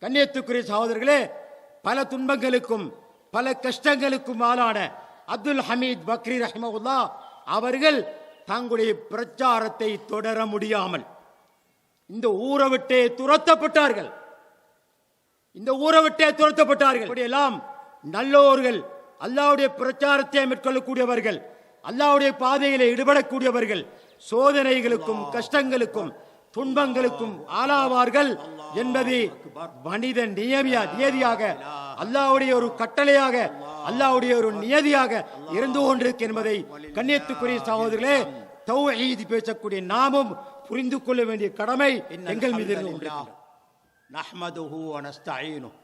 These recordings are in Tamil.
கண்ணியத்துக்குரிய சகோதரர்களே, பல துன்பங்களுக்கும் பல கஷ்டங்களுக்கும் ஆளான அப்துல் ஹமீத் பக்ரி ரஹிமஹுல்லா அவர்கள் தங்களுடைய பிரச்சாரத்தை தொடர முடியாமல் இந்த ஊரை விட்டே துரத்தப்பட்டார்கள். இப்படியெல்லாம் நல்லோர்கள், அல்லாஹ்வுடைய பிரச்சாரத்தை மேற்கொள்ளக்கூடியவர்கள், அல்லாஹ்வுடைய பாதையிலே ஈடுபடக்கூடியவர்கள் சோதனைகளுக்கும் கஷ்டங்களுக்கும் துன்பங்களுக்கும் ஆளாவார்கள் என்பது மனித நியதியாக, அல்லாஹ்வுடைய ஒரு கட்டளையாக, அல்லாஹ்வுடைய ஒரு நியதியாக இருந்து கொண்டிருக்கு என்பதை கண்ணியத்துக்குரிய சகோதரர்களே, தௌஹீத் பேசக்கூடிய நாமும் புரிந்து கொள்ள வேண்டிய கடமை எங்கள் மீது இருக்கிறது. நஹ்மதுஹு வ நஸ்தஈனுஹு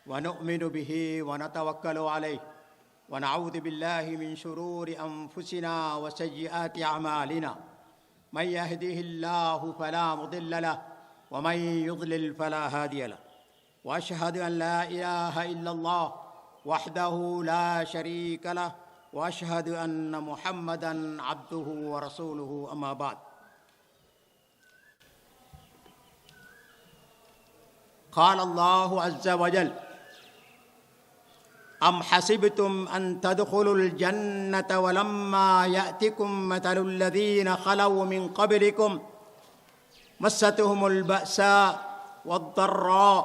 வ நுஅ்மினு பிஹி வ நதவக்கலு அலைஹி வ நஊது பில்லாஹி மின் ஷுரூரி அன்ஃபுஸினா வ ஸய்யிஆத்தி அமாலினா மன் யஹ்திஹில்லாஹு ஃபலா முضில்ல லஹு வ மன் யுض்லில் ஃபலா ஹாதிய லஹு வ அஷ்ஹது அன் லா இலாஹ இல்லல்லாஹ் வஹ்தஹு லா ஷரீக லஹு வ அஷ்ஹது அன்ன முஹம்மதன் அப்துஹு வ ரசூலுஹு அம்மா பஅத். قال الله عز وجل أم حسبتم أن تدخلوا الجنة ولما يأتكم مثل الذين خلوا من قبلكم مستهم البأساء والضراء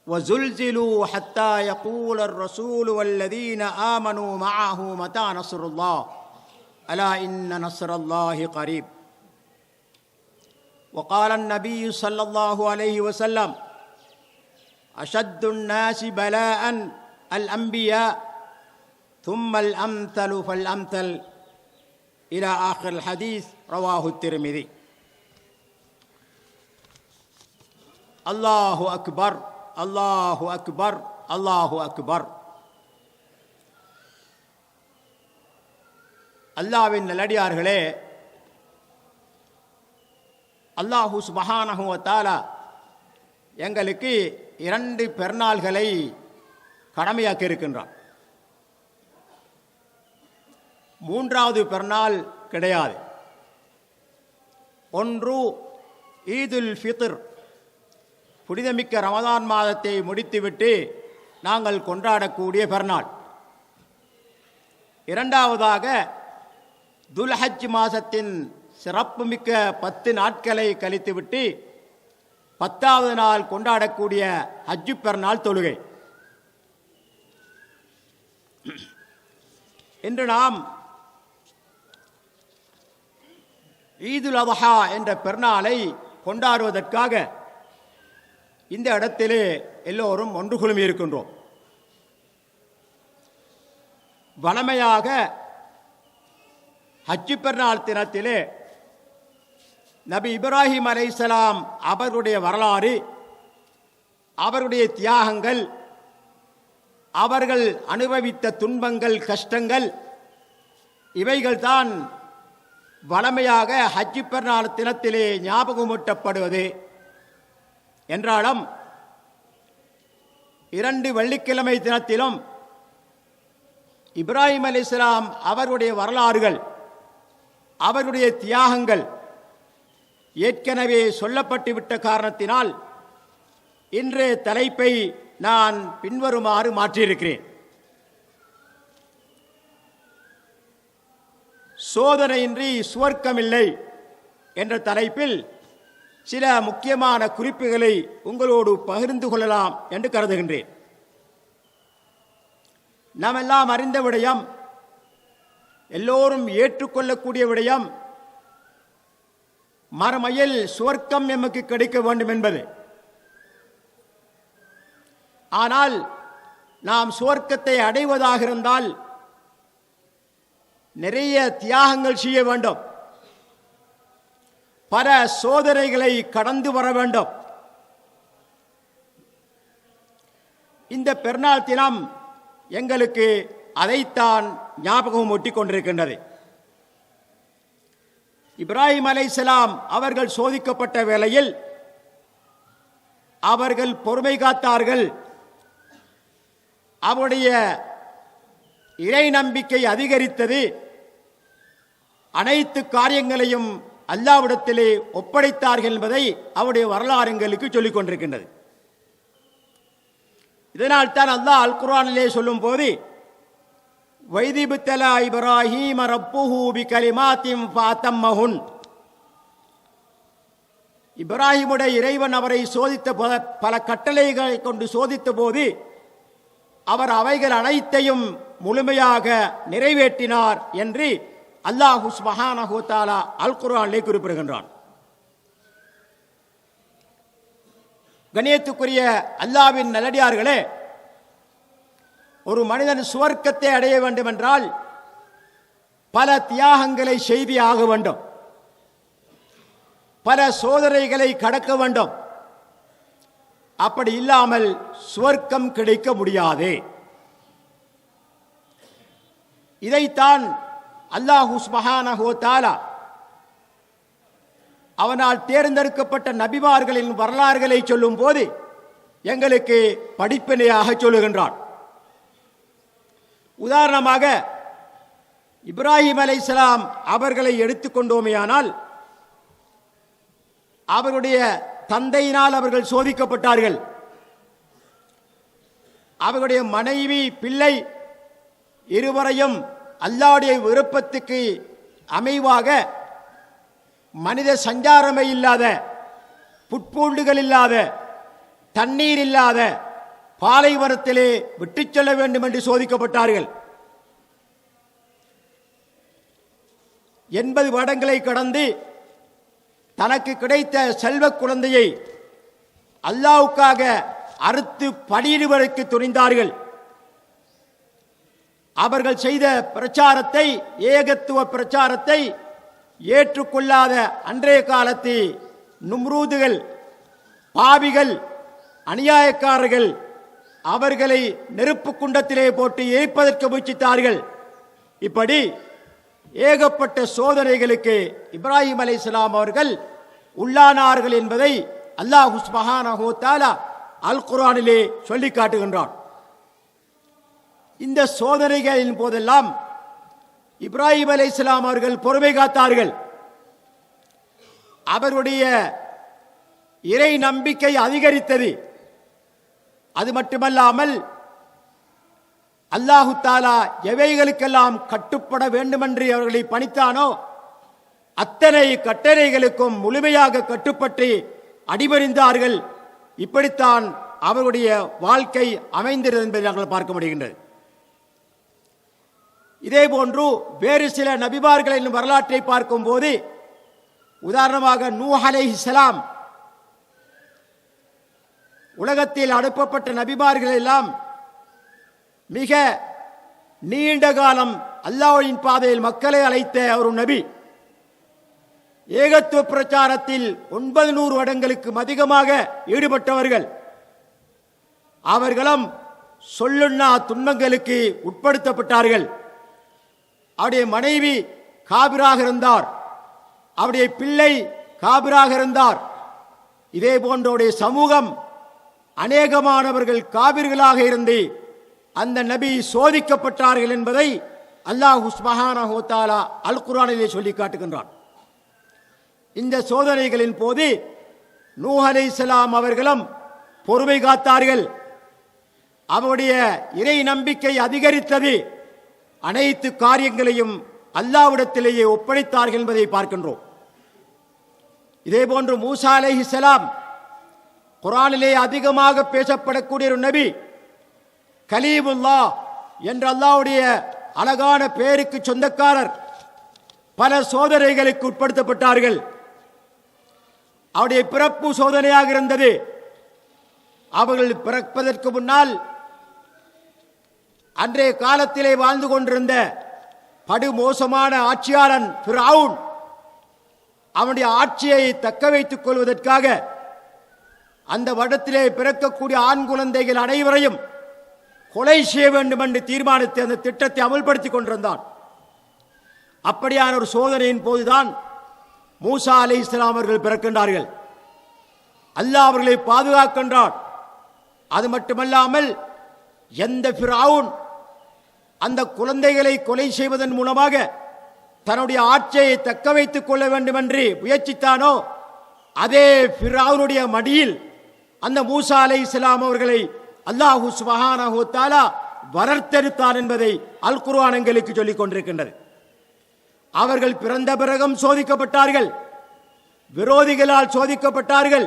وزلزلوا حتى يقول الرسول والذين آمنوا معه متى نصر الله ألا إن نصر الله قريب. وقال النبي صلى الله عليه وسلم أشد الناس بلاء الأنبياء ثم الأمثل فالأمثل إلى آخر الحديث رواه الترمذي. الله أكبر الله أكبر الله أكبر. அல்லாஹ்வின் நல்லடியார்களே, அல்லாஹு சுப்ஹானஹு வ தஆலா எங்களுக்கு 2 பெருநாள்களை கடமையாக்கி இருக்கின்றான். 3வது பெருநாள் கிடையாது. ஒன்று ஈதுல் ஃபித்ர், புனிதமிக்க ரமதான் மாதத்தை முடித்துவிட்டு நாங்கள் கொண்டாடக்கூடிய பெருநாள். 2வதாக துல்ஹஜ் மாதத்தின் சிறப்புமிக்க 10 நாட்களை கழித்துவிட்டு 10வது நாள் கொண்டாடக்கூடிய ஹஜ்ஜு பெருநாள் தொழுகை. இன்று நாம் ஈதுல் அத்ஹா என்ற பெருநாளை கொண்டாடுவதற்காக இந்த இடத்திலே எல்லோரும் ஒன்று குழுமி இருக்கின்றோம். வழமையாக ஹஜ்ஜு பெருநாள் தினத்திலே நபி இப்ராஹிம் அலைஹிஸ்ஸலாம் அவர்களுடைய வரலாறு, அவருடைய தியாகங்கள், அவர்கள் அனுபவித்த துன்பங்கள் கஷ்டங்கள், இவைகள்தான் வழமையாக ஹஜ்ஜு பெருநாள் தினத்திலே ஞாபகமூட்டப்படுவது என்றாலும் 2 வெள்ளிக்கிழமை தினத்திலும் இப்ராஹிம் அலைஹிஸ்ஸலாம் அவருடைய வரலாறுகள், அவருடைய தியாகங்கள் ஏற்கனவே சொல்லப்பட்டுவிட்ட காரணத்தினால் இன்றைய தலைப்பை நான் பின்வருமாறு மாற்றியிருக்கிறேன். சோதனையின்றி சுவர்க்கமில்லை என்ற தலைப்பில் சில முக்கியமான குறிப்புகளை உங்களோடு பகிர்ந்து கொள்ளலாம் என்று கருதுகின்றேன். நாம் எல்லாம் அறிந்த விடயம், எல்லோரும் ஏற்றுக்கொள்ளக்கூடிய விடயம், மறுமையில் சுவர்க்கம் நமக்கு கிடைக்க வேண்டும் என்பது. ஆனால் நாம் சுவர்க்கத்தை அடைவதாக இருந்தால் நிறைய தியாகங்கள் செய்ய வேண்டும், பல சோதனைகளை கடந்து வர வேண்டும். இந்த பெருநாள் தினம் எங்களுக்கு அதைத்தான் ஞாபகம் ஊட்டிக் கொண்டிருக்கின்றது. இப்ராஹிம் அலைஹிஸ்ஸலாம் அவர்கள் சோதிக்கப்பட்ட வேளையில் அவர்கள் பொறுமை காத்தார்கள். அவருடைய இறை நம்பிக்கை அதிகரித்தது. அனைத்து காரியங்களையும் அல்லாஹ்விடத்திலே ஒப்படைத்தார்கள் என்பதை அவருடைய வரலாறு எங்களுக்கு சொல்லிக் கொண்டிருக்கின்றது. இதனால் தான் அல்லாஹ் அல் குர்ஆனிலே சொல்லும் போது வைதிபுத்தலா இப்ராஹீம ரப்புஹு பிகலிமாத்தின் ஃபஅத்தம்மஹுன், இப்ராஹிமுடைய இறைவன் அவரை சோதித்த பல கட்டளைகளை கொண்டு சோதித்த போது அவர் அவைகள் அனைத்தையும் முழுமையாக நிறைவேற்றினார் என்று அல்லாஹ் சுப்ஹானஹு வ தஆலா அல் குர்ஆனிலே குறிப்பிடுகின்றான். கண்ணியத்துக்குரிய அல்லாஹ்வின் நல்லடியார்களே, ஒரு மனிதன் சுவர்க்கத்தை அடைய வேண்டும் என்றால் பல தியாகங்களை செய்து ஆக வேண்டும், பல சோதனைகளை கடக்க வேண்டும். அப்படி இல்லாமல் சுவர்க்கம் கிடைக்க முடியாது. இதைத்தான் அல்லாஹ் சுப்ஹானஹு வ தஆலா அவனால் தேர்ந்தெடுக்கப்பட்ட நபிமார்களின் வரலாறுகளை சொல்லும் போது எங்களுக்கு படிப்பினையாக சொல்லுகின்றான். உதாரணமாக இப்ராஹிம் அலைஹிஸ்ஸலாம் அவர்களை எடுத்துக்கொண்டோமேயானால், அவருடைய தந்தையினால் அவர்கள் சோதிக்கப்பட்டார்கள். அவருடைய மனைவி பிள்ளை இருவரையும் அல்லாஹ்வுடைய விருப்பத்துக்கு அமைவாக மனித சஞ்சாரமே இல்லாத, புட்பூண்டுகள் இல்லாத, தண்ணீர் இல்லாத பாலைவனத்திலே விட்டுச் செல்ல வேண்டும் என்று சோதிக்கப்பட்டார்கள். 80 வருடங்களை கடந்து தனக்கு கிடைத்த செல்வ குழந்தையை அல்லாஹ்வுக்காக அறுத்து பலியிடுவதற்கு துணிந்தார்கள். அவர்கள் செய்த பிரச்சாரத்தை, ஏகத்துவ பிரச்சாரத்தை ஏற்றுக்கொள்ளாத அன்றைய காலத்து நும்ரூதுகள், பாவிகள், அநியாயக்காரர்கள் அவர்களை நெருப்பு குண்டத்திலே போட்டு எரிப்பதற்கு முயற்சித்தார்கள். இப்படி ஏகப்பட்ட சோதனைகளுக்கு இப்ராஹிம் அலைஹிஸ்ஸலாம் அவர்கள் உள்ளானார்கள் என்பதை அல்லாஹ் சுப்ஹானஹு வ தஆலா அல் குர்ஆனிலே சொல்லி காட்டுகின்றான். இந்த சோதனைகளின் போதெல்லாம் இப்ராஹிம் அலைஹிஸ்ஸலாம் அவர்கள் பொறுமை காத்தார்கள். அவருடைய இறை நம்பிக்கை அதிகரித்தது. அது மட்டுமல்லாமல் அல்லாஹு தஆலா எவைகளுக்கெல்லாம் கட்டுப்பட வேண்டுமென்று அவர்களை பணித்தானோ அத்தனை கட்டளைகளுக்கும் முழுமையாக கட்டுப்பட்டு அடிபணிந்தார்கள். இப்படித்தான் அவருடைய வாழ்க்கை அமைந்திருந்தது என்பதை நாங்கள் பார்க்க முடிகின்றது. இதே போன்று வேறு சில நபிமார்களின் வரலாற்றை பார்க்கும் போது, உதாரணமாக நூஹ் அலைஹிஸ்ஸலாம், உலகத்தில் அனுப்பப்பட்ட நபிமார்கள் எல்லாம் மிக நீண்ட காலம் அல்லாஹ்வின் பாதையில் மக்களை அழைத்த ஒரு நபி. ஏகத்துவ பிரச்சாரத்தில் 900 வருடங்களுக்கு அதிகமாக ஈடுபட்டவர்கள். அவர்களும் சொல்லுண்ணா துன்பங்களுக்கு உட்படுத்தப்பட்டார்கள். அவருடைய மனைவி காபிராக இருந்தார், அவருடைய பிள்ளை காபிராக இருந்தார். இதே போன்றவருடைய சமூகம் அநேகமானவர்கள் காபிர்களாக இருந்து அந்த நபி சோதிக்கப்பட்டார்கள் என்பதை அல்லாஹ் சுப்ஹானஹு வ தஆலா அல் குர்ஆனிலே சொல்லி காட்டுகின்றான். இந்த சோதனைகளின் போது நூஹ் அலைஹிஸ்ஸலாம் அவர்களும் பொறுமை காத்தார்கள். அவருடைய இறை நம்பிக்கை அதிகரித்தது. அனைத்து காரியங்களையும் அல்லாஹ்விடத்திலேயே ஒப்படைத்தார்கள் என்பதை பார்க்கின்றோம். இதே போன்று மூசா அலைஹிஸ்ஸலாம் குர்ஆனிலே அதிகமாக பேசப்படக்கூடிய ஒரு நபி, கலீமுல்லாஹ் என்ற அல்லாஹ்வுடைய அழகான பெயருக்கு சொந்தக்காரர். பல சோதனைகளுக்கு உட்படுத்தப்பட்டார்கள். அவருடைய பிறப்பு சோதனையாக இருந்தது. அவர்கள் பிறப்பதற்கு முன்னால் அன்றைய காலத்திலே வாழ்ந்து கொண்டிருந்த படுமோசமான ஆட்சியாளன் ஃபிரௌன் அவனுடைய ஆட்சியை தக்க வைத்துக் கொள்வதற்காக அந்த வருடத்திலே பிறக்கக்கூடிய ஆண் குழந்தைகள் அனைவரையும் கொலை செய்ய வேண்டும் என்று தீர்மானித்து அந்த திட்டத்தை அமல்படுத்திக் கொண்டிருந்தான். அப்படியான ஒரு சோதனையின் போதுதான் மூசா அலைஹிஸ்ஸலாம் அவர்கள் பிறக்கின்றார்கள். அல்லாஹ் அவர்களை பாதுகாக்கின்றான். அது மட்டுமல்லாமல் எந்த ஃபிரௌன் அந்த குழந்தைகளை கொலை செய்வதன் மூலமாக தன்னுடைய ஆட்சியை தக்க வைத்துக் கொள்ள வேண்டும் என்று முயற்சித்தானோ அதே ஃபிரௌனுடைய மடியில் அந்த மூசா அலைஹிஸ்ஸலாம் அவர்களை அல்லாஹ் சுப்ஹானஹு வ தஆலா வளர்த்தெடுத்தான் என்பதை அல் குர்ஆன் எங்களுக்கு சொல்லிக் கொண்டிருக்கின்றது. அவர்கள் பிறந்த பிறகும் சோதிக்கப்பட்டார்கள், விரோதிகளால் சோதிக்கப்பட்டார்கள்,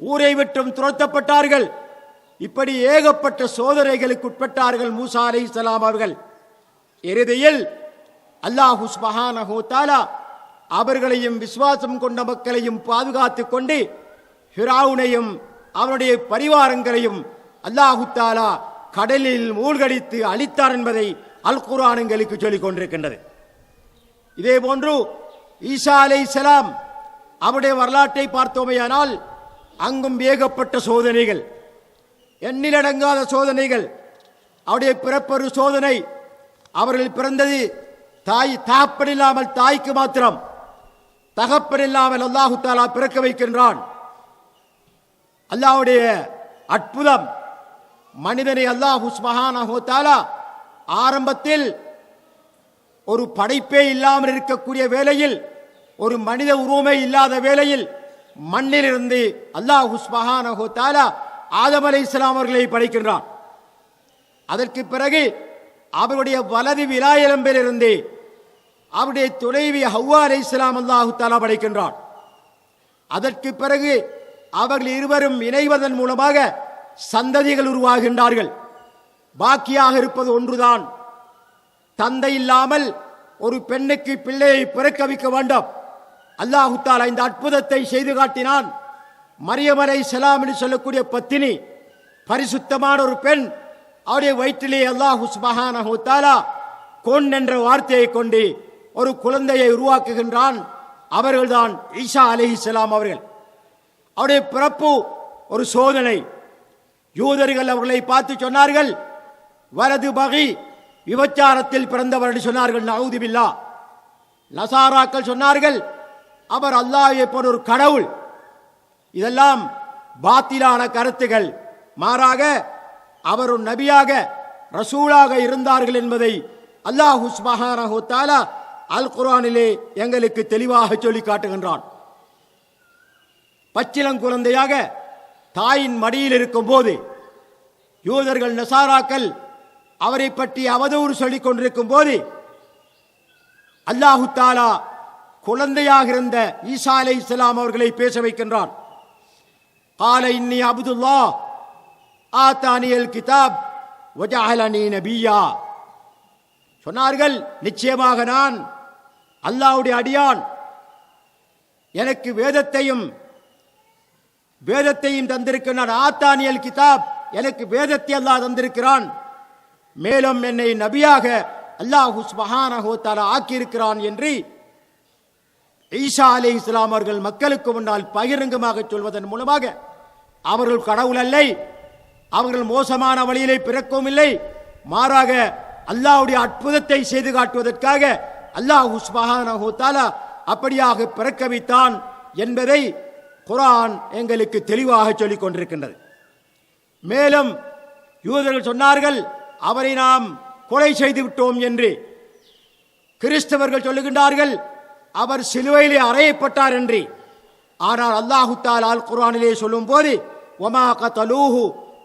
ஊரை விட்டும் துரத்தப்பட்டார்கள். இப்படி ஏகப்பட்ட சோதனைகளுக்கு உட்பட்டார்கள் மூசா அலைஹிஸ்ஸலாம் அவர்கள். இறுதியில் அல்லாஹ் சுப்ஹானஹு வ தஆலா அவர்களையும் விசுவாசம் கொண்ட மக்களையும் பாதுகாத்துக் கொண்டு ஃபிரௌனையும் அவருடைய பரிவாரங்களையும் அல்லாஹ் தஆலா கடலில் மூழ்கடித்து அழித்தார் என்பதை அல் குர்ஆன் எங்களுக்கு சொல்லிக் கொண்டிருக்கின்றது. இதே போன்று ஈசா அலைஹிஸ்ஸலாம் அவருடைய வரலாற்றை பார்த்தோமேயானால் அங்கும் ஏகப்பட்ட சோதனைகள், எண்ணிலடங்காத சோதனைகள். அவருடைய பிறப்பொரு சோதனை. அவர்கள் பிறந்தது தகப்பன் இல்லாமல் தாய்க்கு மாத்திரம், தகப்பன் இல்லாமல் அல்லாஹு தஆலா பிறக்க வைக்கின்றான். அல்லாஹ்வுடைய அற்புதம். மனிதனை அல்லாஹ் சுப்ஹானஹு வ தஆலா ஆரம்பத்தில் ஒரு படைப்பே இல்லாமல் இருக்கக்கூடிய வேளையில், ஒரு மனித உருவமே இல்லாத வேளையில் மண்ணிலிருந்து அல்லாஹ் சுப்ஹானஹு வ தஆலா ஆதம் அலைஹிஸ்ஸலாம் அவர்களை படைக்கின்றான். அதற்கு பிறகு அவருடைய வலது விலாயெலும்பிலிருந்து அவருடைய துணைவி ஹவ்வா அலைஹிஸ்ஸலாம் அல்லாஹ் தஆலா படைக்கின்றான். அதற்கு பிறகு அவர்கள் இருவரும் இணைவதன் மூலமாக சந்ததிகள் உருவாகின்றார்கள். பாக்கியாக இருப்பது ஒன்றுதான், தந்தை இல்லாமல் ஒரு பெண்ணுக்கு பிள்ளையை பிறக்க வைக்க வேண்டும். அல்லாஹ் தஆலா இந்த அற்புதத்தை செய்து காட்டினான். மரியம் அலைஹிஸ்ஸலாம் என்று சொல்லக்கூடிய பத்தினி, பரிசுத்தமான ஒரு பெண், அவருடைய வயிற்றிலே அல்லாஹ் சுப்ஹானஹு வ தஆலா கொன் என்ற வார்த்தையை கொண்டு ஒரு குழந்தையை உருவாக்குகின்றான். அவர்கள்தான் ஈசா அலைஹிஸ்ஸலாம் அவர்கள். அவருடைய பிறப்பு ஒரு சோதனை. யூதர்கள் அவர்களை பார்த்து சொன்னார்கள், வலது பகி, விபச்சாரத்தில் பிறந்தவர் என்று சொன்னார்கள். நஊது பில்லாஹ். நசாராக்கள் சொன்னார்கள், அவர் அல்லாஹ்வை போன்ற ஒரு கடவுள். இதெல்லாம் பாத்திலான கருத்துகள். மாறாக அவர் ஒரு நபியாக ரசூலாக இருந்தார்கள் என்பதை அல்லாஹ் சுப்ஹானஹு வ தஆலா அல் குர்ஆனிலே எங்களுக்கு தெளிவாக சொல்லி காட்டுகின்றான். பச்சிளங்குழந்தையாக தாயின் மடியில் இருக்கும் போது யூதர்கள் நசாராக்கள் அவரை பற்றி அவதூறு சொல்லிக் கொண்டிருக்கும் போது அல்லாஹு தஆலா குழந்தையாக இருந்த ஈசா அலைஹிஸ்ஸலாம் அவர்களை பேச வைக்கின்றான். قال إني عبد الله آتاني الكتاب وجعلني نبيا. சொன்னார்கள், நிச்சயமாக நான் அல்லாஹ்வுடைய அடியான், எனக்கு வேதத்தையும் தந்திருக்கிறான். ஆத்தானியல் கிதாப், எனக்கு வேதத்தை அல்லாஹ் தந்திருக்கிறான். மேலும் என்னை நபியாக அல்லாஹ் சுப்ஹானஹு வ தஆலா ஆக்கியிருக்கிறான் என்று ஈசா அலைஹிஸ்ஸலாம் அவர்கள் மக்களுக்கு முன்னால் பகிரங்கமாக சொல்வதன் மூலமாக அவர்கள் கடவுள் அல்ல, அவர்கள் மோசமான வழியிலே பிறக்கவும் இல்லை, மாறாக அல்லாஹ்வுடைய அற்புதத்தை செய்து காட்டுவதற்காக அல்லாஹ் சுப்ஹானஹு வ தஆலா அப்படியாக பிறக்க வைத்தான் என்பதை குர்ஆன் எங்களுக்கு தெளிவாக சொல்லிக் கொண்டிருக்கின்றது. மேலும் யூதர்கள் சொன்னார்கள், அவரை நாம் கொலை செய்து விட்டோம் என்று. கிறிஸ்தவர்கள் சொல்லுகின்றார்கள், அவர் சிலுவையிலே அறையப்பட்டார் என்று. ஆனால் அல்லாஹு தஆலா அல் குர்ஆனிலே சொல்லும் போது, வமா கதலூஹு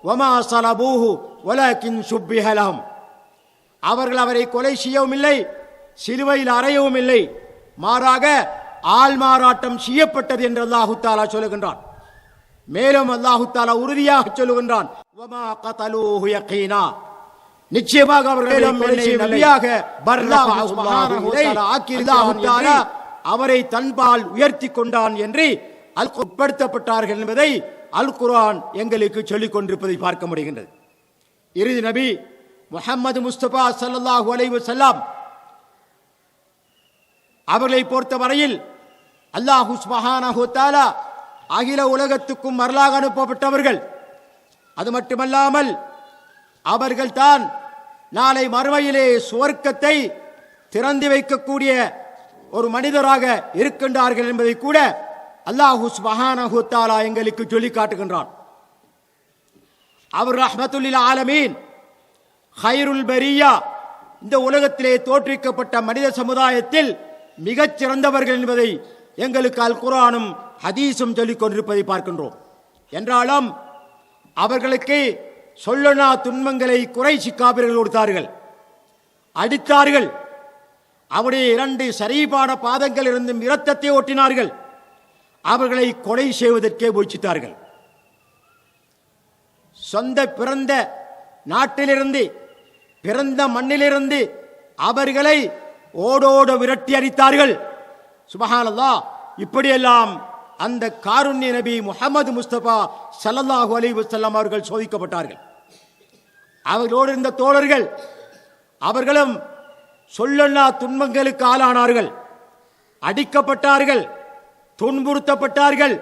வமா ஸலபூஹு வலக்கின் ஷுப்பிஹ லஹும், அவர்கள் அவரை கொலை செய்யவும் இல்லை, சிலுவையில் அறையவும் இல்லை, மாறாக ஆள்மாறாட்டம் செய்யப்பட்டது என்று அல்லாஹு தஆலா சொல்லுகின்றான். மேலும் அல்லாஹு தஆலா உறுதியாக சொல்லுகின்றான், வமா கதலூஹு யகீனா, நிச்சயமாக அவர்கள் நபியாக அவரை தன்பால் உயர்த்தி கொண்டான் என்று உட்படுத்தப்பட்டார்கள் என்பதை அல் குர்ஆன் எங்களுக்கு சொல்லிக் கொண்டிருப்பதை பார்க்க முடிகின்றது. இறுதி நபி முஹம்மது முஸ்தபா ஸல்லல்லாஹு அலைஹி வஸல்லம் அவர்களை பொறுத்தவரையில் அல்லாஹ் சுப்ஹானஹு வ தஆலா அகில உலகத்துக்கும் மரலாக அனுப்பப்பட்டவர்கள். அது மட்டுமல்லாமல் அவர்கள் தான் நாளை மறுமையிலே சுவர்க்கத்தை திறந்து வைக்கக்கூடிய ஒரு மனிதராக இருக்கின்றார்கள் என்பதை கூட அல்லாஹ் சுப்ஹானஹு வ தஆலா எங்களுக்கு சொல்லி காட்டுகின்றான். அவர் ரஹ்மத்துல் லில் ஆலமீன், ஹைருல் பரியா, இந்த உலகத்திலே தோற்றுவிக்கப்பட்ட மனித சமுதாயத்தில் மிகச் சிறந்தவர்கள் என்பதை எங்களுக்கு அல் குர்ஆனும் ஹதீஸும் சொல்லிக் கொண்டிருப்பதை பார்க்கின்றோம். என்றாலும் அவர்களுக்கு சொல்லனா துன்பங்களை குறைஷி காபிர்கள் கொடுத்தார்கள், அடித்தார்கள். அவருடைய 2 சரீபான பாதங்கள் இருந்தும் இரத்தத்தை ஓட்டினார்கள். அவர்களை கொலை செய்வதற்கே முயற்சித்தார்கள். சொந்த பிறந்த நாட்டிலிருந்து, பிறந்த மண்ணிலிருந்து அவர்களை ஓடோடு விரட்டி அடித்தார்கள். சுப்ஹானல்லாஹ். இப்படியெல்லாம் அந்த காருண்ய நபி முஹம்மது முஸ்தபா ஸல்லல்லாஹு அலைஹி வஸல்லம் அவர்கள் சோதிக்கப்பட்டார்கள். அவர்களோடு இருந்த தோழர்கள் அவர்களும் சொல்லல்லா துன்பங்களுக்கு ஆளானார்கள், அடிக்கப்பட்டார்கள், துன்புறுத்தப்பட்டார்கள்,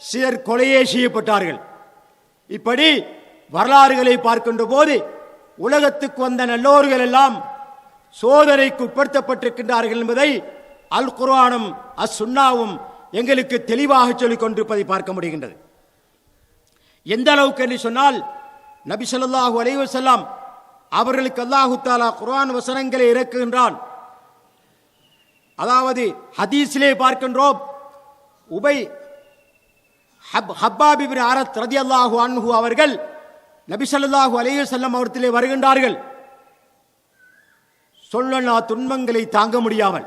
சிலர் கொலையே செய்யப்பட்டார்கள். இப்படி வரலாறுகளை பார்க்கின்ற போது உலகத்துக்கு வந்த நல்லோர்கள் எல்லாம் சோதனைக்கு உட்படுத்தப்பட்டிருக்கின்றார்கள் என்பதை அல் குர்ஆனும் அஸ் சுன்னாவும் எங்களுக்கு தெளிவாக சொல்லிக் கொண்டிருப்பதை பார்க்க முடிகின்றது. எந்த அளவுக்கு என்று சொன்னால், நபி ஸல்லல்லாஹு அலைஹி வஸல்லம் அவர்களுக்கு அல்லாஹு தஆலா குர்ஆன் வசனங்களை இறக்குகின்றான். அதாவது ஹதீஸிலே பார்க்கின்றோம், ஹப்பாப் இப்னு அரத் ரலியல்லாஹு அன்ஹு அவர்கள் நபி ஸல்லல்லாஹு அலைஹி வஸல்லம் அவர்களிலே வருகின்றார்கள். சொல்லனா துன்பங்களை தாங்க முடியாமல்,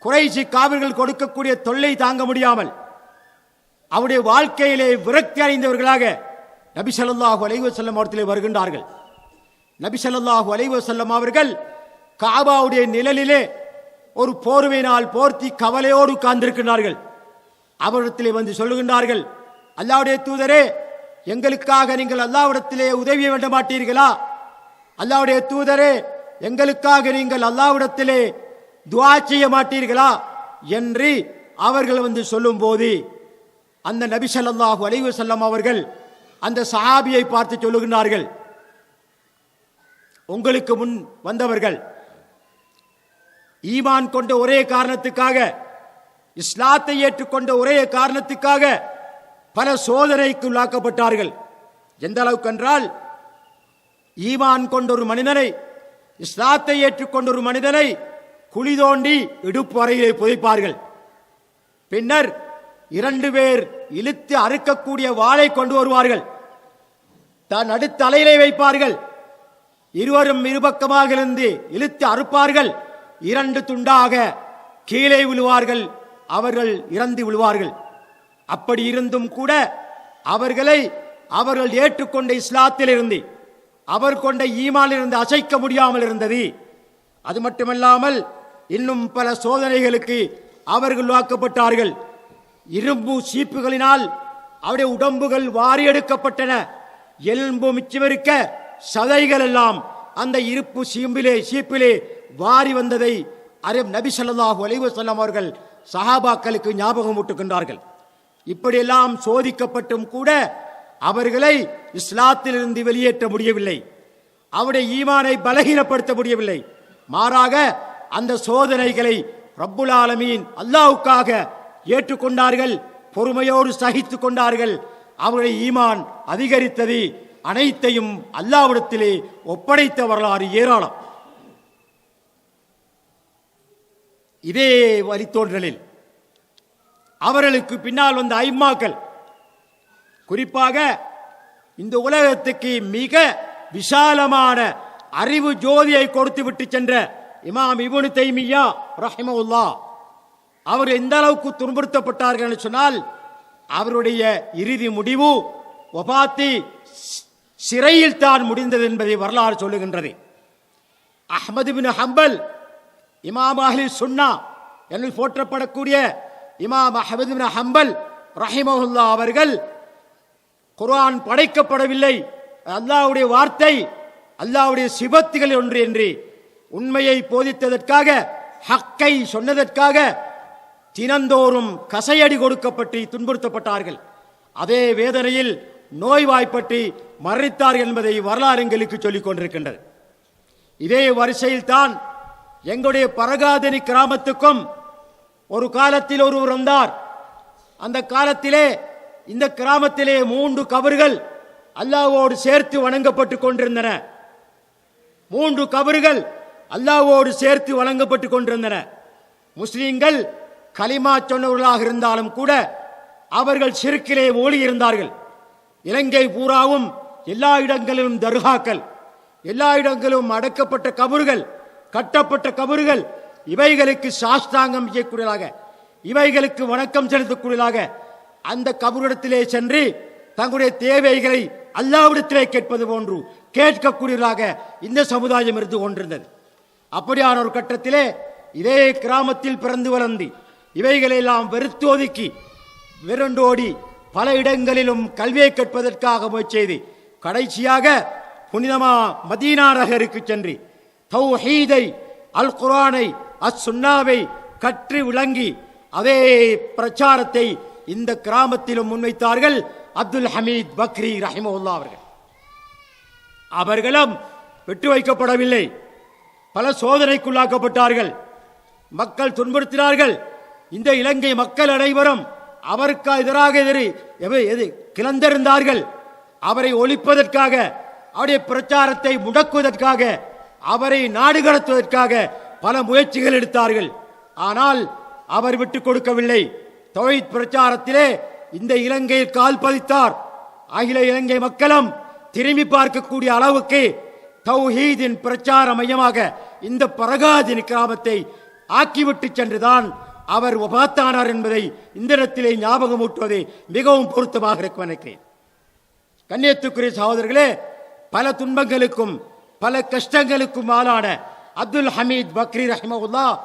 குறைஷி காவிர்கள் கொடுக்கக்கூடிய தொல்லை தாங்க முடியாமல், அவருடைய வாழ்க்கையிலே விரக்தி அடைந்தவர்களாக நபி ஸல்லல்லாஹு அலைஹி வஸல்லம் அவர்களிலே வருகின்றார்கள். நபி ஸல்லல்லாஹு அலைஹி வஸல்லம் அவர்கள் காபாவுடைய நிழலிலே ஒரு போர்வையினால் போர்த்தி கவலையோடு உட்கார்ந்திருக்கிறார்கள். அவரிடத்திலே வந்து சொல்லுகின்றார்கள், அல்லாஹ்வுடைய தூதரே, எங்களுக்காக நீங்கள் அல்லாஹ்விடத்திலே உதவி வேண்ட மாட்டீர்களா? அல்லாஹ்வுடைய தூதரே, எங்களுக்காக நீங்கள் அல்லாஹ்விடத்திலே துஆ செய்ய மாட்டீர்களா என்று அவர்கள் வந்து சொல்லும் போது அந்த நபி ஸல்லல்லாஹு அலைஹி வஸல்லம் அவர்கள் அந்த சஹாபியை பார்த்து சொல்லுகிறார்கள், உங்களுக்கு முன் வந்தவர்கள் ஈமான் கொண்ட ஒரே காரணத்துக்காக, இஸ்லாத்தை ஏற்றுக்கொண்ட ஒரே காரணத்துக்காக பல சோதனைக்கு உள்ளாக்கப்பட்டார்கள். எந்த அளவுக்கு என்றால், ஈமான் கொண்ட ஒரு மனிதனை, இஸ்லாத்தை ஏற்றுக்கொண்ட ஒரு மனிதனை குழி தோண்டி இடுப்பு வரையிலே புதைப்பார்கள். பின்னர் 2 பேர் இழுத்து அறுக்கக்கூடிய வாளை கொண்டு வருவார்கள். தன் நடுத்தலையிலே வைப்பார்கள். இருவரும் இருபக்கமாக இருந்து இழுத்து அறுப்பார்கள். 2 துண்டாக கீழே விழுவார்கள். அவர்கள் இறந்து விழுவார்கள். அப்படி இருந்தும் கூட அவர்களை அவர்கள் ஏற்றுக்கொண்ட இஸ்லாத்தில் இருந்து, அவர் கொண்ட ஈமானில் இருந்து அசைக்க முடியாமல் இருந்தது. அது மட்டுமல்லாமல் இன்னும் பல சோதனைகளுக்கு அவர்கள் வாக்கப்பட்டார்கள். இரும்பு சீப்புகளினால் அவருடைய உடம்புகள் வாரி எடுக்கப்பட்டன. எலும்பு மிச்சமிருக்க சதைகள் எல்லாம் அந்த இருப்பு சீப்பிலே வாரி வந்ததை நபி ஸல்லல்லாஹு அலைஹி வஸல்லம் அவர்கள் சஹாபாக்களுக்கு ஞாபகம் ஊட்டுகின்றார்கள். இப்படியெல்லாம் சோதிக்கப்பட்டும் கூட அவர்களை இஸ்லாத்திலிருந்து வெளியேற்ற முடியவில்லை. அவருடைய ஈமானை பலகீனப்படுத்த முடியவில்லை. மாறாக அந்த சோதனைகளை ரப்புல் ஆலமீன் அல்லாஹ்வுக்காக ஏற்றுக்கொண்டார்கள், பொறுமையோடு சகித்துக் கொண்டார்கள். அவருடைய ஈமான் அதிகரித்தது. அனைத்தையும் அல்லாஹ்விடத்திலே ஒப்படைத்த வரலாறு ஏராளம். இதே வழித்தோன்றலில் அவர்களுக்கு பின்னால் வந்த ஐம்மாக்கள், குறிப்பாக இந்த உலகத்துக்கு மிக விசாலமான அறிவு ஜோதியை கொடுத்து விட்டு சென்ற இமாம் இப்னு தைமிய்யா ரஹிமஹுல்லாஹ், அவர் எந்த அளவுக்கு துன்புறுத்தப்பட்டார்கள் என்று சொன்னால், அவருடைய இறுதி முடிவு வபாத்தி சிறையில் தான் முடிந்தது என்பதை வரலாறு சொல்லுகின்றது. அஹ்மது இப்னு ஹம்பல், இமாம் அஹ்லி சுன்னா என்று போற்றப்படக்கூடிய இமாம் அஹ்மது இப்னு ஹம்பல் ரஹிமஹுல்லாஹ் அவர்கள், குர்ஆன் படைக்கப்படவில்லை, அல்லாஹ்வுடைய வார்த்தை, அல்லாஹ்வுடைய சிபத்துகள் ஒன்று என்று உண்மையை போதித்ததற்காக, ஹக்கை சொன்னதற்காக தினந்தோறும் கசையடி கொடுக்கப்பட்டு துன்புறுத்தப்பட்டார்கள். அதே வேதனையில் நோய்வாய்ப்பட்டு மரணித்தார்கள் என்பதை வரலாறு எங்களுக்கு சொல்லிக் கொண்டிருக்கின்றது. இதே வரிசையில் தான் எங்களுடைய பரகாதனி கிராமத்துக்கும் ஒரு காலத்தில் ஒருவர் வந்தார். அந்த காலத்திலே இந்த கிராமத்திலே 3 கபர்கள் அல்லாஹ்வோடு சேர்த்து வணங்கப்பட்டு கொண்டிருந்தன. 3 கபறுகள் அல்லாஹ்வோடு சேர்த்து வழங்கப்பட்டு கொண்டிருந்தன. முஸ்லிம்கள் கலிமா சொன்னவர்களாக இருந்தாலும் கூட அவர்கள் ஷிர்கிலே மூழ்கி இருந்தார்கள். இலங்கை பூராவும் எல்லா இடங்களிலும் தர்காக்கள், எல்லா இடங்களிலும் அடக்கப்பட்ட கபறுகள், கட்டப்பட்ட கபறுகள், இவைகளுக்கு சாஷ்டாங்கம் செய்யக்கூடியதாக, இவைகளுக்கு வணக்கம் செலுத்தக்கூடியதாக அந்த கபரிடத்திலே சென்று தங்களுடைய தேவைகளை அல்லாஹ்விடத்திலே கேட்பது போன்று கேட்கக்கூடியதாக இந்த சமுதாயம் இருந்து கொண்டிருந்தது. அப்படியான ஒரு கட்டத்திலே இதே கிராமத்தில் பிறந்து வளர்ந்து இவைகளெல்லாம் வெறுத்து ஒதுக்கி விரண்டோடி பல இடங்களிலும் கல்வியை கற்பதற்காக முயற்சி செய்து கடைசியாக புனிதமா மதீனா நகருக்கு சென்று தௌஹீதை, அல் குர்ஆனை, அஸ்-சுன்னாவை கற்று விளங்கி அதே பிரச்சாரத்தை இந்த கிராமத்திலும் முன்வைத்தார்கள் அப்துல் ஹமீத் பக்ரி ரஹிமஹுல்லாஹ் அவர்கள். அவர்களும் விட்டு வைக்கப்படவில்லை. பல சோதனைக்குள்ளாக்கப்பட்டார்கள். மக்கள் துன்புறுத்தினார்கள். இந்த இலங்கை மக்கள் அனைவரும் அவருக்கு எதிராக கிளந்திருந்தார்கள். அவரை ஒழிப்பதற்காக, அவருடைய பிரச்சாரத்தை முடக்குவதற்காக, அவரை நாடு கடத்துவதற்காக பல முயற்சிகள் எடுத்தார்கள். ஆனால் அவர் விட்டுக் கொடுக்கவில்லை. தௌஹீத் பிரச்சாரத்திலே இந்த இலங்கையில் கால் பதித்தார். அகில இலங்கை மக்களும் திரும்பி பார்க்கக்கூடிய அளவுக்கு தௌஹீதின் பிரச்சார மையமாக இந்த பரகாதின் கிராமத்தை ஆக்கிவிட்டு சென்றுதான் அவர் வபாத்தானார் என்பதை இந்த இடத்திலே ஞாபகமூட்டுவது மிகவும் பொருத்தமாக இருக்கும் நினைக்கிறேன். கண்ணியத்துக்குரிய சகோதரர்களே, பல துன்பங்களுக்கும் பல கஷ்டங்களுக்கும் ஆளான அப்துல் ஹமீத் பக்ரி ரஹிமஹுல்லாஹ்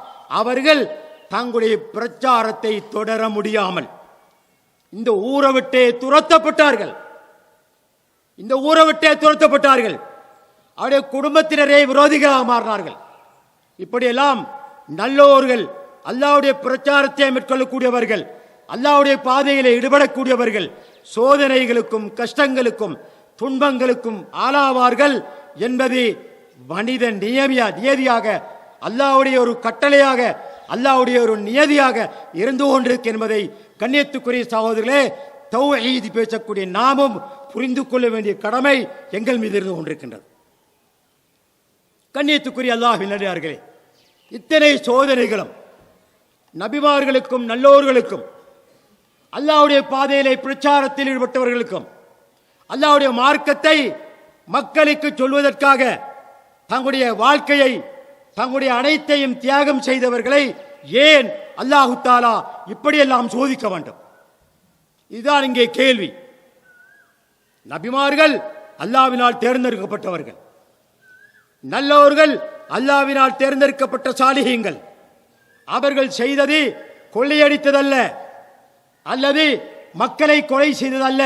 அவர்கள் தங்களுடைய பிரச்சாரத்தை தொடர முடியாமல் இந்த ஊரை விட்டே துரத்தப்பட்டார்கள். இந்த ஊரை விட்டே துரத்தப்பட்டார்கள். அவருடைய குடும்பத்தினரே விரோதிகளாக மாறினார்கள். இப்படியெல்லாம் நல்லோர்கள், அல்லாஹ்வுடைய பிரச்சாரத்தை மேற்கொள்ளக்கூடியவர்கள், அல்லாஹ்வுடைய பாதையிலே ஈடுபடக்கூடியவர்கள் சோதனைகளுக்கும் கஷ்டங்களுக்கும் துன்பங்களுக்கும் ஆளாவார்கள் என்பது மனித நியதியாக, அல்லாஹ்வுடைய ஒரு கட்டளையாக, அல்லாஹ்வுடைய ஒரு நியதியாக இருந்து கொண்டிருக்கு என்பதை கண்ணியத்துக்குரிய சகோதரர்களே, தௌஹீத் பேசக்கூடிய நாமும் புரிந்து கொள்ள வேண்டிய கடமை எங்கள் மீது இருந்து கொண்டிருக்கின்றது. கண்ணியத்துக்குரிய அல்லாஹ்வின் நல்லடியார்களே, இத்தனை சோதனைகளும் நபிமார்களுக்கும் நல்லோர்களுக்கும் அல்லாஹ்வுடைய பாதையிலே பிரச்சாரத்தில் ஈடுபட்டவர்களுக்கும் அல்லாஹ்வுடைய மார்க்கத்தை மக்களுக்கு சொல்வதற்காக தங்களுடைய வாழ்க்கையை, தங்களுடைய அனைத்தையும் தியாகம் செய்தவர்களை ஏன் அல்லாஹு தஆலா இப்படியெல்லாம் சோதிக்க வேண்டும்? இதுதான் இங்கே கேள்வி. நபிமார்கள் அல்லாஹ்வினால் தேர்ந்தெடுக்கப்பட்டவர்கள், நல்லவர்கள் அல்லாஹ்வினால் தேர்ந்தெடுக்கப்பட்ட சாலிஹீன்கள். அவர்கள் செய்தது கொள்ளையடித்ததல்ல, அல்லது மக்களை கொலை செய்ததல்ல,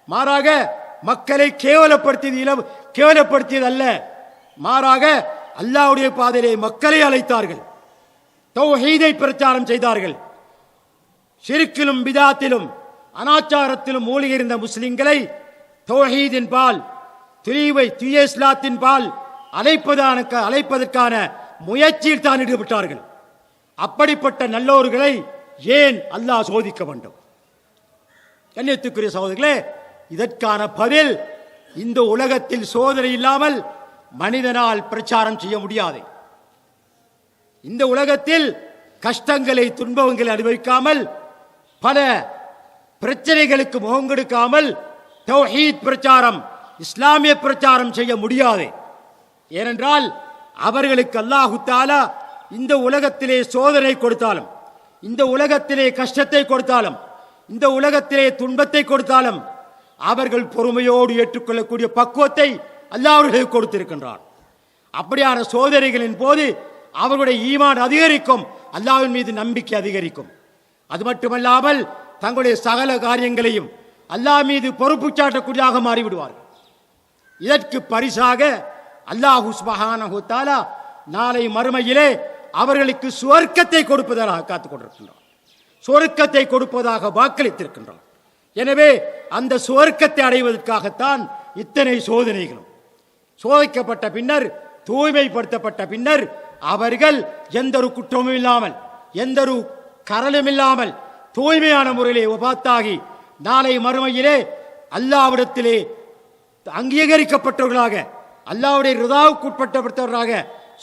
மாறாக மக்களை கேவலப்படுத்தியதல்ல, மாறாக அல்லாஹ்வுடைய பாதையிலே மக்களை அழைத்தார்கள். தௌஹீதை பிரச்சாரம் செய்தார்கள். ஷிர்கிலும் பிதாத்திலும் அனாச்சாரத்திலும் மூழ்கி இருந்த முஸ்லிம்களை தௌஹீதின் பால், தூய இஸ்லாத்தின் பால் அழைப்பதற்கான முயற்சியில் தான் ஈடுபட்டார்கள். அப்படிப்பட்ட நல்லோர்களை ஏன் அல்லாஹ் சோதிக்க வேண்டும்? கண்ணியத்துக்குரிய சகோதரர்களே, இதற்கான பதில் இந்த உலகத்தில் சோதனை இல்லாமல் மனிதனால் பிரச்சாரம் செய்ய முடியாது. இந்த உலகத்தில் கஷ்டங்களை, துன்பங்களை அனுபவிக்காமல், பல பிரச்சனைகளுக்கு முகம் கொடுக்காமல் தௌஹீத் பிரச்சாரம், இஸ்லாமிய பிரச்சாரம் செய்ய முடியாது. ஏனென்றால் அவர்களுக்கு அல்லாஹு தஆலா இந்த உலகத்திலே சோதனை கொடுத்தாலும், இந்த உலகத்திலே கஷ்டத்தை கொடுத்தாலும், இந்த உலகத்திலே துன்பத்தை கொடுத்தாலும் அவர்கள் பொறுமையோடு ஏற்றுக்கொள்ளக்கூடிய பக்குவத்தை அல்லாஹ் அவர்களுக்கு கொடுத்திருக்கின்றார். அப்படியான சோதனைகளின் போது அவர்களுடைய ஈமான் அதிகரிக்கும், அல்லாஹ்வின் மீது நம்பிக்கை அதிகரிக்கும். அது மட்டுமல்லாமல் தங்களுடைய சகல காரியங்களையும் அல்லாஹ் மீது பொறுப்பு சாட்டக்கூடியதாக மாறிவிடுவார்கள். இதற்கு பரிசாக அல்லாஹ் சுப்ஹானஹு வ தஆலா நாளை மறுமையிலே அவர்களுக்கு சுவர்க்கத்தை கொடுப்பதாக காத்துக் கொண்டிருக்கின்றார், சுவர்க்கத்தை கொடுப்பதாக வாக்களித்திருக்கின்றார். எனவே அந்த சுவர்க்கத்தை அடைவதற்காகத்தான் இத்தனை சோதனைகளும். சோதிக்கப்பட்ட பின்னர், தூய்மைப்படுத்தப்பட்ட பின்னர் அவர்கள் எந்த ஒரு குற்றமும் இல்லாமல், எந்த ஒரு கரலும் இல்லாமல் தூய்மையான முறையிலே வபாத்தாகி நாளை மறுமையிலே அல்லாஹ்விடத்திலே அங்கீகரிக்கப்பட்டவர்களாக, அல்லாஹ்வுடைய ரிதாவுக்கு உட்பட்டவராக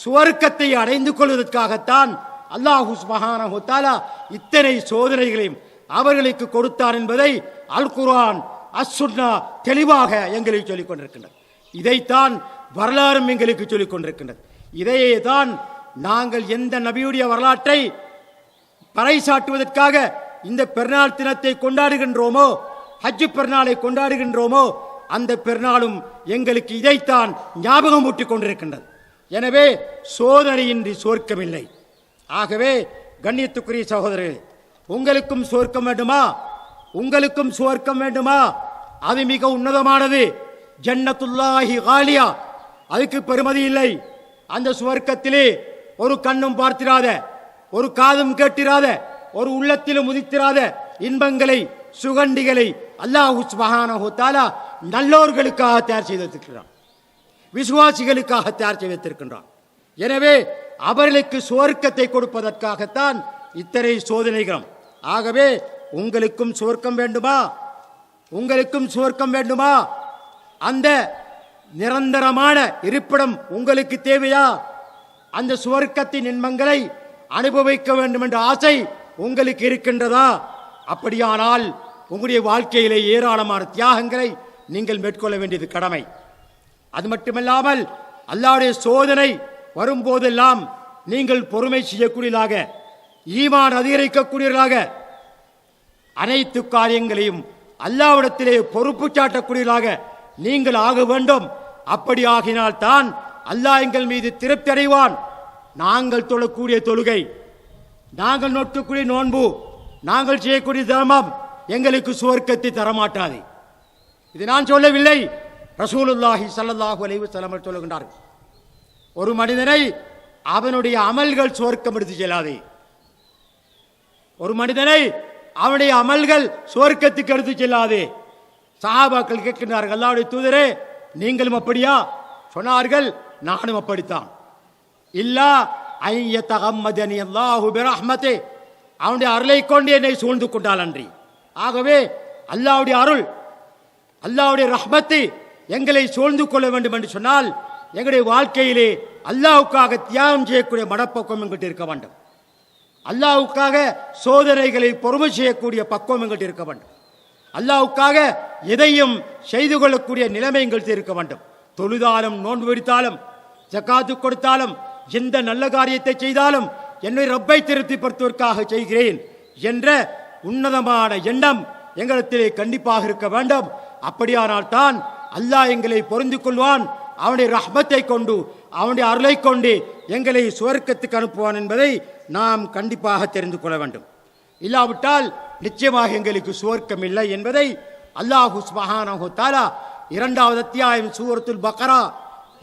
சுவர்க்கத்தை அடைந்து கொள்வதற்காகத்தான் அல்லாஹ் சுப்ஹானஹு வ தஆலா இத்தனை சோதனைகளையும் அவர்களுக்கு கொடுத்தார் என்பதை அல் குர்ஆன் அஸ்-சுன்னா தெளிவாக எங்களுக்கு சொல்லிக் கொண்டிருக்கின்றது. இதைத்தான் வரலாறும் எங்களுக்கு சொல்லிக் கொண்டிருக்கின்றது. இதையே தான் நாங்கள் எந்த நபியுடைய வரலாற்றை பறைசாட்டுவதற்காக இந்த பெருநாள் தினத்தை கொண்டாடுகின்றோமோ, ஹஜ் பெருநாளை கொண்டாடுகின்றோமோ, அந்த பெருநாளும் எங்களுக்கு இதைத்தான் ஞாபகம் ஊட்டிக் கொண்டிருக்கின்றது. எனவே சோதனையின்றி சொர்க்கமில்லை. ஆகவே கண்ணியத்துக்குரிய சகோதரர்களே, உங்களுக்கும் சொர்க்கம் வேண்டுமா? உங்களுக்கும் சொர்க்கம் வேண்டுமா? அது மிக உன்னதமானது. ஜன்னத்துல்லாஹி காலியா, அதுக்கு பெருமதி இல்லை. அந்த சுவர்க்கத்திலே ஒரு கண்ணும் பார்த்திராத, ஒரு காதும் கேட்டிராத, ஒரு உள்ளத்திலும் உதித்திராத இன்பங்களை சுகண்டிகளை அல்லாஹ் சுப்ஹானஹு வ தஆலா நல்லோர்களுக்காக தயார் செய்து வைத்திருக்கிறான், விசுவாசிகளுக்காக தயார் செய்து வைத்திருக்கின்றான். எனவே அவர்களுக்கு சுவர்க்கத்தை கொடுப்பதற்காகத்தான் இத்தனை சோதனைகளும். ஆகவே உங்களுக்கும் சுவர்க்கம் வேண்டுமா? உங்களுக்கும் சுவர்க்கம் வேண்டுமா? அந்த நிரந்தரமான இருப்பிடம் உங்களுக்கு தேவையா? அந்த சுவர்க்கத்தின் இன்பங்களை அனுபவிக்க வேண்டும் என்ற ஆசை உங்களுக்கு இருக்கின்றதா? அப்படியானால் உங்களுடைய வாழ்க்கையிலே ஏராளமான தியாகங்களை நீங்கள் மேற்கொள்ள வேண்டியது கடமை. அது மட்டுமல்லாமல் அல்லாஹ்வுடைய சோதனை வரும்போதெல்லாம் நீங்கள் பொறுமை செய்யக்கூடியதாக, ஈமான் அதிகரிக்கக்கூடியவர்களாக, அனைத்து காரியங்களையும் அல்லாஹ்விடத்திலே பொறுப்பு சாட்டக்கூடியவர்களாக நீங்கள் ஆக வேண்டும். அப்படி ஆகினால் தான் அல்லாஹ் எங்கள் மீது திருப்தி அடைவான். நாங்கள் தொழக்கூடிய தொழுகை, நாங்கள் நோக்கக்கூடிய நோன்பு, நாங்கள் செய்யக்கூடிய தர்மம் எங்களுக்கு சுவர்க்கத்தை தரமாட்டாது. இது நான் சொல்லவில்லை, ரசூலுல்லாஹி ஸல்லல்லாஹு அலைஹி வஸல்லம் சொல்லுகின்றார்கள். ஒரு மனிதனை அவனுடைய அமல்கள் சுவர்க்கம் எடுத்து செல்லாது. ஒரு மனிதனை அவனுடைய அமல்கள் சுவர்க்கத்துக்கு எடுத்து செல்லாது. சஹாபாக்கள் கேட்கின்றார்கள், அல்லாஹ்வுடைய தூதரே நீங்களும் அப்படியா? சொன்னார்கள், நானும் அப்படித்தான். இல்லா ஐயத்தகம்மதனி அல்லாஹு பிரஹ்மத்தே, அவனுடைய அருளை கொண்டு என்னை சூழ்ந்து கொண்டால் அன்றி. ஆகவே அல்லாஹ்வுடைய அருள், அல்லாஹ்வுடைய ரஹ்மத்தை எங்களை சூழ்ந்து கொள்ள வேண்டும் என்று சொன்னால் எங்களுடைய வாழ்க்கையிலே அல்லாஹ்வுக்காக தியாகம் செய்யக்கூடிய மனப்பக்குவம் எங்கிட்ட இருக்க வேண்டும். அல்லாஹ்வுக்காக சோதனைகளை பொறுமை செய்யக்கூடிய பக்குவம் எங்கிட்ட இருக்க வேண்டும். அல்லாஹ்வுக்காக எதையும் செய்து கொள்ளக்கூடிய நிலைமை எங்கள்கிட்ட இருக்க வேண்டும். தொழுதாலும், நோன்பு பிடித்தாலும், ஜகாத்து கொடுத்தாலும், எந்த நல்ல காரியத்தை செய்தாலும் என்னை ரப்பை திருப்திப்படுத்துவதற்காக செய்கிறேன் என்ற உன்னதமான எண்ணம் எங்களிடத்திலே கண்டிப்பாக இருக்க வேண்டும். அப்படியானால் தான் அல்லாஹ் எங்களை பொருந்து கொள்வான். அவனுடைய ரஹ்மத்தை கொண்டு, அவனுடைய அருளை கொண்டு எங்களை சுவர்க்கத்துக்கு அனுப்புவான் என்பதை நாம் கண்டிப்பாக தெரிந்து கொள்ள வேண்டும். இல்லாவிட்டால் நிச்சயமாக எங்களுக்கு சுவர்க்கம் இல்லை என்பதை அல்லாஹ் சுப்ஹானஹு வ தஆலா 2வது அத்தியாயம் சூரத்துல் பக்ரா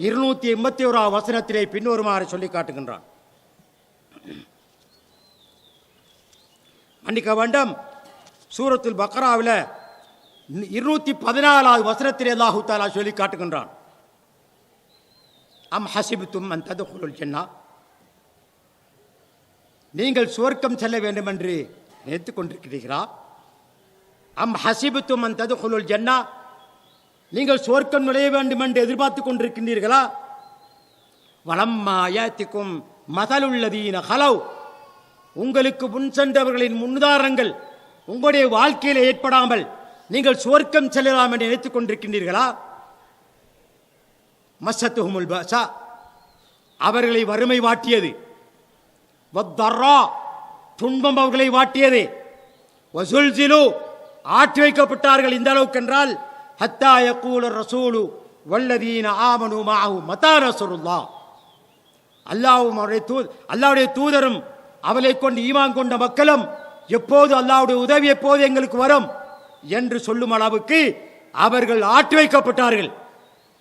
281 வசனத்திலே பின்வருமாறு சொல்லி காட்டுகின்றான். மன்னிக்க வேண்டும், சூரத்துல் பக்ராவில் 214வது வசனத்திலே அல்லாஹ் தஆலா சொல்லி காட்டுகின்றான். அம் ஹஸிப்தும் அன் தத்குலுல் ஜன்னah, நீங்கள் சுவர்க்கம் செல்ல வேண்டும் என்று நினைத்துக் கொண்டிருக்கிறீர்களா? அம் ஹஸிப்தும் அன் தத்குலுல் ஜன்னah, நீங்கள் சுவர்க்கம் நுழைய வேண்டும் என்று எதிர்பார்த்துக் கொண்டிருக்கின்றீர்களா? வலம்மா யாத்திக்கும் மஸலுல்லதீன ஹலவ், உங்களுக்கு முன் சென்றவர்களின் முன்னுதாரணங்கள் உங்களுடைய வாழ்க்கையில் ஏற்படாமல் நீங்கள் சுவர்க்கம் செல்லலாம் என்று நினைத்துக் கொண்டிருக்கின்றீர்களா? மஸ்ஸத்துஹுமுல் பஸா, அவர்களை வறுமை வாட்டியது. வத்தர்ரா, துன்பம் அவர்களை வாட்டியது. வஸுல்ஸிலு, ஆட்டி வைக்கப்பட்டார்கள். இந்த அளவுக்கு என்றால் ஹத்தா யகூல ரசூலு வல்லதீன ஆமனு மஅஹு மதா நஸ்ருல்லாஹ், அல்லாஹ்வுடைய தூதரும் அவளை கொண்டு ஈமான் கொண்ட மக்களும் எப்போது அல்லாஹ்வுடைய உதவி எப்போது எங்களுக்கு வரும் என்று சொல்லும் அளவுக்கு அவர்கள் ஆட்டி வைக்கப்பட்டார்கள்.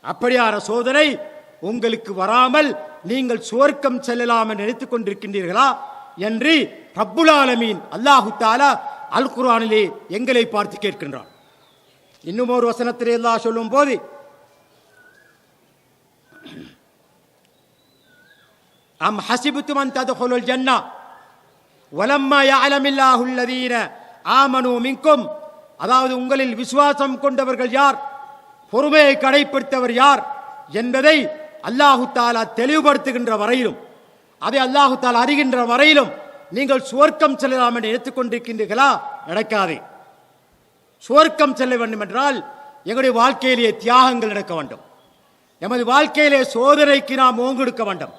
அப்படியான சோதனை உங்களுக்கு வராமல் நீங்கள் சுவர்க்கம் செல்லலாம் என்று நினைத்துக் கொண்டிருக்கின்றீர்களா என்று ரப்புல் ஆலமீன் அல்லாஹு தஆலா அல் குர்ஆனிலே எங்களை பார்த்து கேட்கின்றான். இன்னும் ஒரு வசனத்திலே அல்லாஹ் சொல்லும் போது, அம் ஹஸிப்தும் அன் தத்குலுல் ஜன்னah வலம்மா யஅலமில்லாஹு அல்லதீன ஆமனூ மின்கும், அதாவது உங்களில் விசுவாசம் கொண்டவர்கள் யார், பொறுமையை கடைப்பிடித்தவர் யார் என்பதை அல்லாஹு தாலா தெளிவுபடுத்துகின்ற வரையிலும், அதை அல்லாஹு தாலா அறிகின்ற வரையிலும் நீங்கள் சுவர்க்கம் செல்லலாம் என்று நினைத்துக் கொண்டிருக்கின்றீர்களா? நடக்காதே. சுவர்க்கம் செல்ல வேண்டும் என்றால் எங்களுடைய வாழ்க்கையிலேயே தியாகங்கள் நடக்க வேண்டும். எமது வாழ்க்கையிலே சோதனைக்கு நாம் ஓங்கெடுக்க வேண்டும்,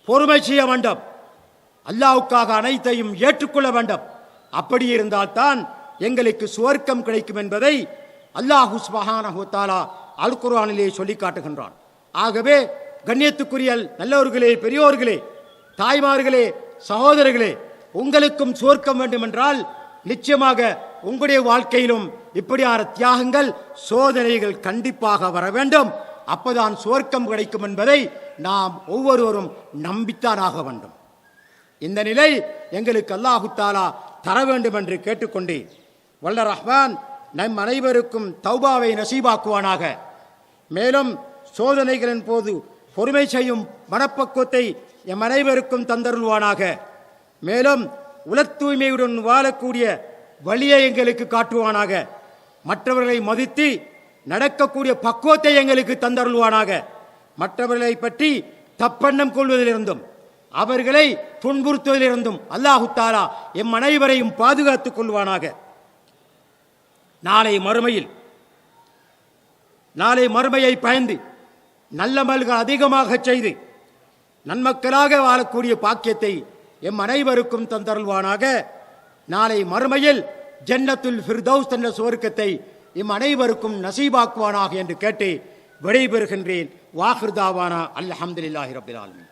பொறுமை செய்ய வேண்டும், அல்லாஹ்வுக்காக அனைத்தையும் ஏற்றுக்கொள்ள வேண்டும். அப்படி இருந்தால்தான் எங்களுக்கு சுவர்க்கம் கிடைக்கும் என்பதை அல்லாஹ் சுப்ஹானஹு வ தஆலா அல் குர்ஆனிலே சொல்லி காட்டுகின்றான். ஆகவே கண்ணியத்துக்குரிய நல்லவர்களே, பெரியோர்களே, தாய்மார்களே, சகோதரர்களே, உங்களுக்கும் சுவர்க்கம் வேண்டும் என்றால் நிச்சயமாக உங்களுடைய வாழ்க்கையிலும் இப்படியான தியாகங்கள், சோதனைகள் கண்டிப்பாக வர வேண்டும். அப்பதான் சுவர்க்கம் கிடைக்கும் என்பதை நாம் ஒவ்வொருவரும் நம்பித்தான் ஆக வேண்டும். இந்த நிலை எங்களுக்கு அல்லாஹு தாலா தர வேண்டும் என்று கேட்டுக்கொண்டே, வல்ல ரஹ்மான் நம் அனைவருக்கும் தௌபாவை நசீபாக்குவானாக. மேலும் சோதனைகளின் போது பொறுமை செய்யும் மனப்பக்குவத்தை எம் அனைவருக்கும் தந்தருள்வானாக. மேலும் உல தூய்மையுடன் வாழக்கூடிய வழியை எங்களுக்கு காட்டுவானாக. மற்றவர்களை மதித்து நடக்கக்கூடிய பக்குவத்தை எங்களுக்கு தந்தருள்வானாக. மற்றவர்களை பற்றி தப்பெண்ணம் கொள்வதிலிருந்தும் அவர்களை துன்புறுத்துவதிலிருந்தும் அல்லாஹு தாலா எம் அனைவரையும் பாதுகாத்துக் கொள்வானாக. நாளை மறுமையை பயந்து நல்லமல்கள் அதிகமாக செய்து நன்மக்களாக வாழக்கூடிய பாக்கியத்தை எம் அனைவருக்கும் தந்தருள்வானாக. நாளை மறுமையில் ஜன்னத்துல் ஃபிர்தௌஸ் என்ற சுவர்க்கத்தை எம் அனைவருக்கும் நசீபாக்குவானாக என்று கேட்டு விடைபெறுகின்றேன். வாஹிர் தாவானா அல்ஹம்துலில்லாஹி ரப்பில் ஆலமீன்.